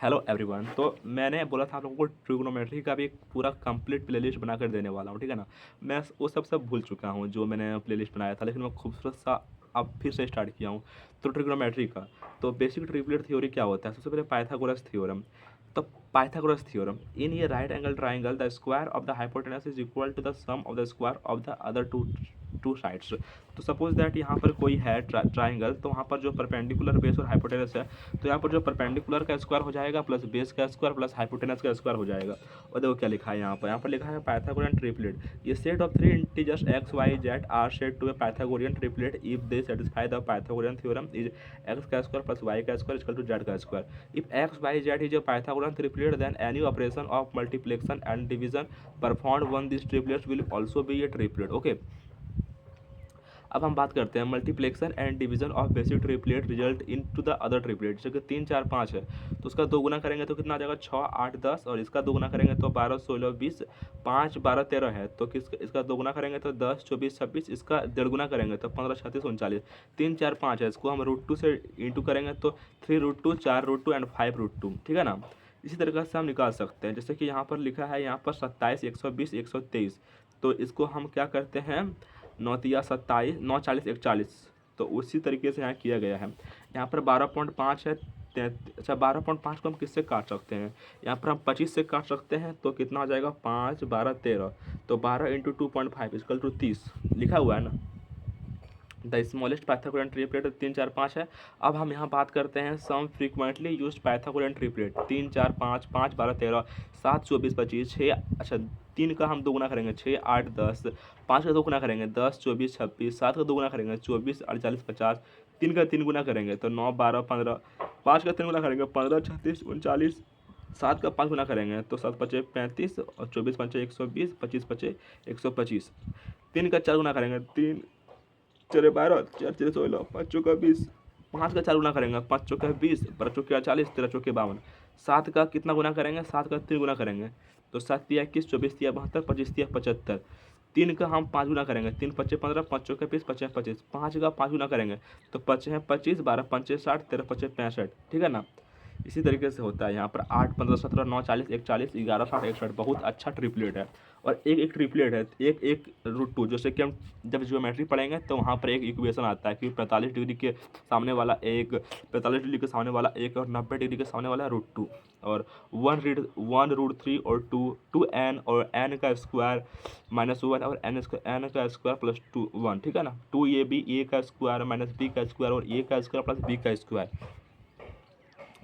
Hello everyone. तो मैंने बोला था आप लोगों को ट्रिग्नोमेट्री का भी एक पूरा कंप्लीट प्लेलिस्ट बनाकर देने वाला हूँ, ठीक है ना। मैं वो सब भूल चुका हूँ जो मैंने प्लेलिस्ट बनाया था, लेकिन मैं खूबसूरत सा अब फिर से स्टार्ट किया हूँ। तो ट्रिग्नोमेट्री का तो बेसिक ट्रिपलेट थ्योरी क्या होता है? सबसे पहले पाइथागोरस थ्योरम। तो पाइथागोरस थ्योरम, इन ये right angle triangle the square of the hypotenuse is equal to the sum of the square of the other two two sides. तो सपोज दैट यहाँ पर कोई है ट्राइंगल, तो वहाँ पर जो परपेंडिकुलर बेस और हाइपोटेनस है, तो यहाँ पर जो परपेंडिकुलर का स्क्वायर हो जाएगा प्लस बेस का स्क्वायर प्लस हाइपोटेनस का स्क्वायर हो जाएगा। और देखो क्या लिखा है यहाँ पर लिखा है पाइथागोरियन ट्रिपलेट। ये set of three integers x y z are set to a Pythagorean triplet if they satisfy the Pythagorean theorem is x का स्क्वायर प्लस वाई का स्क्वायर इक्वल टू जेड का square. If x y z is a Pythagorean triplet, then any operation of multiplication and division performed on these triplets will also be a triplet. Okay. अब हम बात करते हैं multiplication and division of basic triplet result into the other triplet. जैसे कि 3 4 5 है, तो उसका दो गुना करेंगे तो कितना आ जाएगा? 6 8 10। और इसका दो गुना करेंगे तो 12 16 20। 5 12 13 है, तो इसका दो गुना करेंगे तो 10 24 26। इसका डेढ़ गुना करेंगे तो 15 36 39। 3 4 5 है, इसको हम √2 से इंटू करेंगे तो 3√2 4√2 एंड 5√2, ठीक है ना। इसी तरीके से हम निकाल सकते हैं, जैसे कि यहाँ पर लिखा है, यहाँ पर 27 120 123। तो इसको हम क्या करते हैं, 9 3 27 9 40 140। तो उसी तरीके से यहाँ किया गया है। यहाँ पर 12.5 है। अच्छा, 12.5 को हम किससे काट सकते हैं? यहाँ पर हम 25 से काट सकते हैं, तो कितना हो जाएगा? 5 12 13। तो 12 इंटू 2.5 इक्वल टू 30 लिखा हुआ है ना। द स्मॉलेस्ट पाइथागोरियन ट्रिपलेट 3 4 5 है। अब हम यहाँ बात करते हैं सम फ्रीक्वेंटली यूज्ड पाइथागोरियन ट्रिपलेट। 3 4 5 5 12 13 7 24 25 6। अच्छा, 3 का हम दो गुना करेंगे 6 8 10। 5 का दो गुना करेंगे 10 24 26। 7 का दो गुना करेंगे 24 48 50। 3 का 3 गुना करेंगे तो 9 12 15। 5 का 3 गुना करेंगे 15 36 39। 7 का 5 गुना करेंगे तो 7 5 35 और 24 5 120 25 5 125। 3 का 4 गुना करेंगे 3 4 12 4 4 16 5 चौका 20। 5 का 4 गुना करेंगे 5 चौका 20 12 चौके 40 13 चौके 52। 7 का कितना गुना करेंगे? 7 का 3 गुना करेंगे तो 7 तिया 21 24 तिया 72 25 तिया 75। 3 का हम 5 गुना करेंगे 3 5 15 5 चौके 20 25 25। 5 का 5 गुना करेंगे तो 5 है 25 12 5 60 13 5 65, ठीक है ना। इसी तरीके से होता है यहाँ पर 8 15 17 9 40 41 11 60 61। बहुत अच्छा ट्रिपलेट है। और एक एक ट्रिपलेट है, एक एक √2। जैसे कि हम जब ज्योमेट्री पढ़ेंगे तो वहाँ पर एक इक्वेशन आता है कि 45 डिग्री के सामने वाला एक, 45 डिग्री के सामने वाला एक और 90 डिग्री के सामने वाला √2। और 1√3 और 2 2n और n का स्क्वायर -1 और n का स्क्वायर प्लस 2 1, ठीक है ना। 2ab a का स्क्वायर माइनस b का स्क्वायर और a का स्क्वायर प्लस b का स्क्वायर,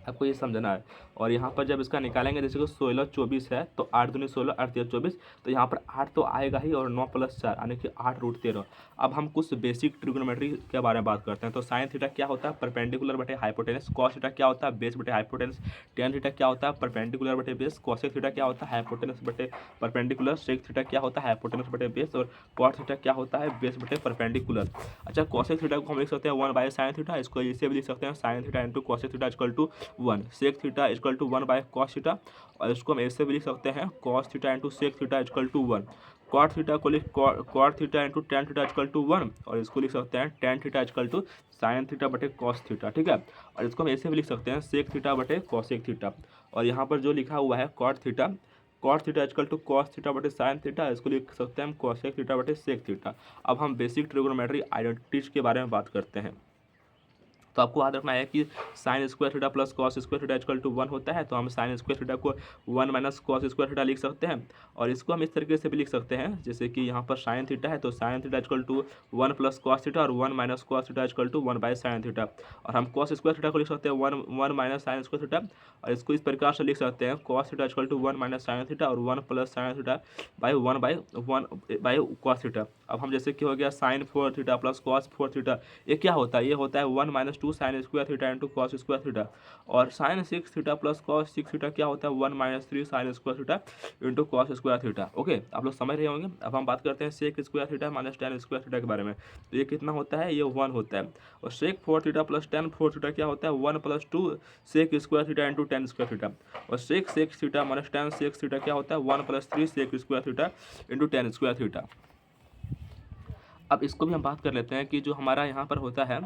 आपको ये समझना है। और यहाँ पर जब इसका निकालेंगे, जैसे कि 16 24 है तो 8 दूनी 16 8 3 24। तो यहाँ पर 8 तो आएगा ही, और 9 + 4 यानी कि 8√13। अब हम कुछ बेसिक ट्रिग्नोमेट्री के बारे में बात करते हैं। तो साइन थीटा क्या होता है? परपेंडिकुलर बटे हाइपोटेनस। कॉस थीटा क्या होता है? बेस बटे हाइपोटेनस। टेन थीटा क्या होता है? परपेंडिकुलर बटे बेस। कॉसेक थीटा क्या होता है? हाइपोटेनस बटे परपेंडिकुलर। सेक थीटा क्या होता है? हाइपोटेनस बटे बेस। और कॉट थीटा क्या होता है? बेस बटे परपेंडिकुलर। अच्छा, कॉसेक थीटा को हम लिख सकते हैं 1/sin थीटा। इसको इसे भी लिख सकते हैं sin theta into cosec theta equal to 1। Sec theta equal to 1/cos theta. और इसको हम ऐसे भी लिख सकते हैं cos theta into sec theta equal to 1। Cot theta को लिख cot theta into tan theta equal to 1। और इसको लिख सकते हैं tan theta equal to sine theta बटे कॉस थीटा, ठीक है। और इसको हम ऐसे भी लिख सकते हैं सेक थीटा बटे कॉसेक थीटा। और यहाँ पर जो लिखा हुआ है cot theta equal to cos theta बटे साइन थीटा, इसको लिख सकते हैं हम कॉसेक थीटा बटे सेक थीटा। अब हम बेसिक ट्रिग्नोमेट्री आइडेंटिटीज के बारे में बात करते हैं। तो आपको याद रखना है कि sine square theta plus cos square theta equal to 1 होता है। तो हम साइन स्क्वायर थीटा को 1 माइनस कॉस स्क्वायर थीटा लिख सकते हैं। और इसको हम इस तरीके से भी लिख सकते हैं, जैसे कि यहाँ पर साइन थीटा है तो sine theta equal to 1 plus cos theta और 1 minus cos theta equal to 1/sin theta. और हम कॉस स्क्वायर थीटा को लिख सकते हैं 1 माइनस साइन स्क्वायर थीटा। और इसको इस प्रकार से लिख सकते हैं cos theta equal to 1 minus sine theta और 1 plus sine theta by 1/1 cos theta. अब हम जैसे कि हो गया sine 4 theta plus cos 4 theta, ये क्या होता है? ये होता है 1 - 2 sine square theta into cos square theta. और sine 6 theta plus cos 6 theta क्या होता है? 1 - 3 sine square theta into cos square theta. Okay, आप लोग समझ रहे होंगे। अब हम बात करते हैं sec square theta minus tan square theta के बारे में। तो ये कितना होता है? ये 1 होता है। और sec 4 theta plus tan 4 theta क्या होता है? 1 + 2 sec square theta into tan square theta. और sec theta minus tan sec theta क्या होता है? 1 + 3 sec square theta into tan square theta. अब इसको भी हम बात कर लेते हैं कि जो हमारा यहाँ पर होता है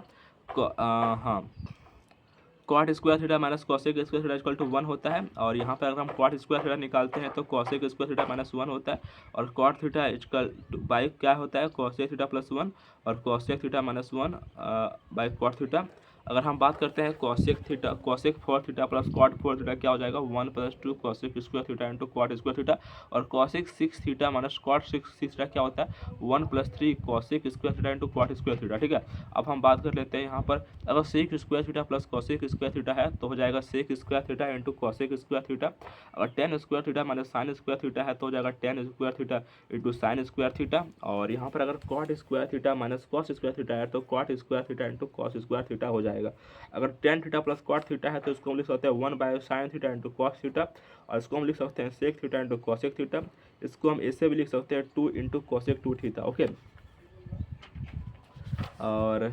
हाँ, cot square theta minus cosec square theta equal to 1 होता है। और यहाँ पर अगर हम कॉट स्क्वायर थीटा निकालते हैं तो कॉसेक स्क्वायर थीटा माइनस 1 होता है। और कॉट थीटा इक्वल बाई क्या होता है, कॉसेक थीटा प्लस 1 और cosec theta minus 1 by cot theta. अगर हम बात करते हैं cosec theta, cosec 4 theta plus cot 4 theta क्या हो जाएगा, 1 + 2 cosec square theta into cot square theta. और cosec 6 theta minus cot 6 theta क्या होता है, 1 + 3 cosec square theta into cot square theta. ठीक है, अब हम बात कर लेते हैं यहाँ पर, अगर sec square theta plus cosec square theta है तो हो जाएगा sec square theta into cosec square theta. अगर tan square theta minus sine square theta है तो हो जाएगा tan square theta into sine square theta. और यहाँ पर अगर cot square theta minus cos square theta है तो cot square theta into cos square theta हो जाएगा। अगर tan theta plus cot theta है तो इसको हम लिख सकते हैं 1/sin theta into cos theta. और इसको हम लिख सकते हैं sec theta into cosec theta. इसको हम ऐसे भी लिख सकते हैं 2 इंटू कॉसेक 2 थीटा। ओके, और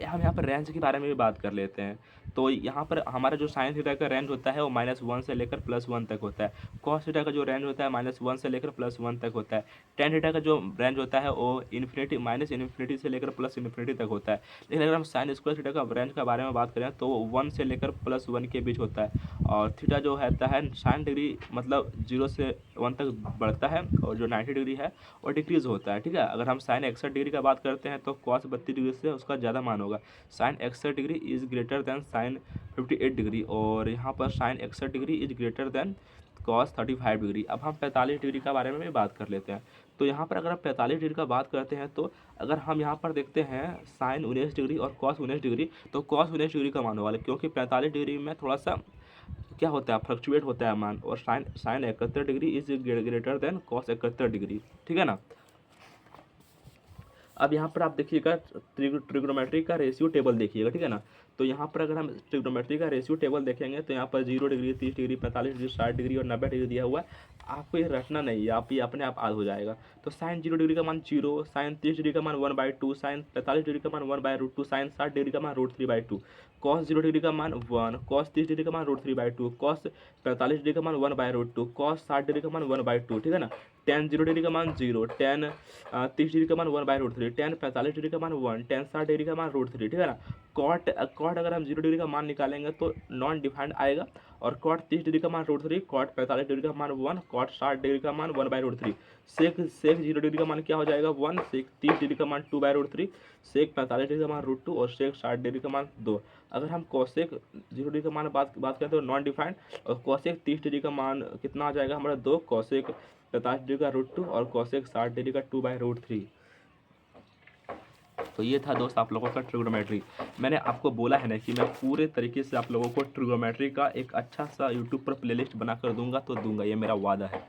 हम यहाँ पर रेंज के बारे में भी बात कर लेते हैं। तो यहाँ पर हमारा जो साइन थीटा का रेंज होता है वो -1 से लेकर +1 तक होता है। कॉस थीटा का जो रेंज होता है -1 से लेकर +1 तक होता है। टेन थीटा का जो रेंज होता है वो इन्फिनिटी -इन्फिनिटी से लेकर +इन्फिनिटी तक होता है। लेकिन अगर हम साइन स्क्वायर थीटा का रेंज के बारे में बात करें तो वो 1 से लेकर +1 के बीच होता है। और थीटा जो रहता है साइन डिग्री मतलब 0 से 1 तक बढ़ता है, और जो 90 डिग्री है वो डिक्रीज़ होता है। ठीक है, अगर हम साइन 61 डिग्री का बात करते हैं तो कॉस 32 डिग्री से उसका ज़्यादा मान होगा। Sine 61 degree is greater than sine 58 degree. और यहाँ पर sine 61 degree is greater than cos 35 degree. अब हम 45 डिग्री का बारे में भी बात कर लेते हैं। तो यहाँ पर अगर हम 45 डिग्री का बात करते हैं तो अगर हम यहाँ पर देखते हैं साइन 19 डिग्री और कॉस 19 डिग्री, तो कॉस 19 डिग्री का मान होगा, क्योंकि 45 डिग्री में थोड़ा सा क्या होता है, फ्लक्चुएट होता है मान। और sine 71 degree is greater than cos 71 degree. ठीक है ना। अब यहाँ पर आप देखिएगा ट्रिग्नोमेट्री का रेशियो टेबल देखिएगा। ठीक है ना, तो यहाँ पर अगर हम ट्रिग्नोमेट्री का रेशियो टेबल देखेंगे तो यहाँ पर 0 डिग्री, 30 डिग्री, 45 डिग्री, 60 डिग्री और 90 डिग्री दिया हुआ है। आपको ये रटना नहीं है, आप ये अपने आप याद हो जाएगा। तो साइन 0 डिग्री का मान 0, साइन 30 डिग्री का मान 1/2, साइन 45 डिग्री का मान 1/√2, साइन 60 डिग्री का मान √3/2, कॉस 0 डिग्री का मान 1, कॉस 30 डिग्री का मान √3/2, कॉस 45 डिग्री का मान 1/√2, कॉस 60 डिग्री का मान 1/2। ठीक है ना। टेन 0 डिग्री का मान 0, टेन 30 डिग्री का मान 1/√3, टेन 45 डिग्री का मान 1, टेन 60 डिग्री का मान √3। ठीक है ना। कॉट अगर हम 0 डिग्री का मान निकालेंगे तो नॉन डिफाइंड आएगा। और कॉट 30 डिग्री का मान √3, कॉट 45 डिग्री का मान 1, कॉट 60 डिग्री का मान 1/√3। सेक 0 डिग्री का मान क्या हो जाएगा 1, सेक 30 डिग्री का मान 2/√3, सेक 45 डिग्री का मान √2 और सेक 60 डिग्री का मान 2। अगर हम कॉसेक 0 डिग्री का मान बात करें तो नॉन डिफाइंड, और कॉसेक 30 डिग्री का मान कितना आ जाएगा हमारा 2, कॉसेक 45 डिग्री का √2 और कॉसेक 60 डिग्री का 2/√3। तो ये था दोस्त आप लोगों का ट्रिग्नोमेट्री। मैंने आपको बोला है ना कि मैं पूरे तरीके से आप लोगों को ट्रिग्नोमेट्री का एक अच्छा सा यूट्यूब पर प्लेलिस्ट बनाकर दूंगा, तो दूंगा, ये मेरा वादा है।